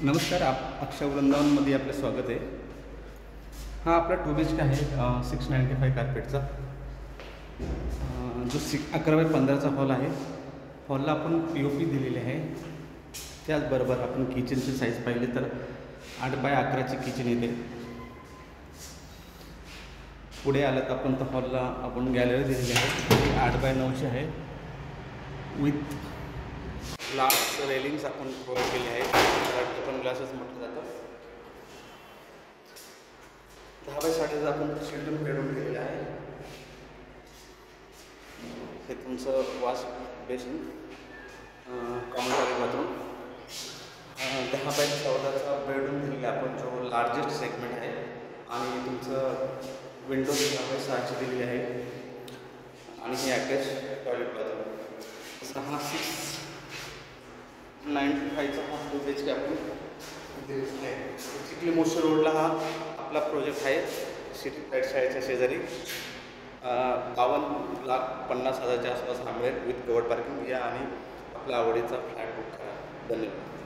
नमस्कार. अक्षय वृंदावनमध्ये आपलं स्वागत आहे. हा आपला 2 BHK आहे, 695 कार्पेटचा, जो 11x15चा हॉल आहे. हॉलला आपण POP दिलेली आहे. त्याचबरोबर आपण किचनची साईज पाहिली तर 8x11ची किचन येते. पुढे आलं तर आपण तर हॉलला आपण गॅलरी दिलेली आहे, 8x9ची आहे. विथ ग्लास रेलिंग्स आपण प्रोव्हाइड केले आहेत. पण ग्लासेस म्हटलं जातं. 10x6.5 आपण चिल्ड्रन बेडरूम केलेलं आहे. हे तुमचं wash basin, common toilet bathroom. 10x14चा बेडरूम दिलेला आपण, जो लार्जेस्ट सेगमेंट आहे. आणि तुमचं विंडोज 10x6ची दिलेली आहे. आणि हे अटॅच टॉयलेट बाथरूम. 695चा हा 2 BHK आपण दिलेला आहे. बेसिकली मोर्शी रोडला हा आपला प्रोजेक्ट आहे, सिटी फ्लॅट शाळेच्या शेजारी. 52,50,000च्या आसपास हा मिळेल विथ कवर्ड पार्किंग. या आणि आपल्या आवडीचा फ्लॅट बुक करा. धन्यवाद.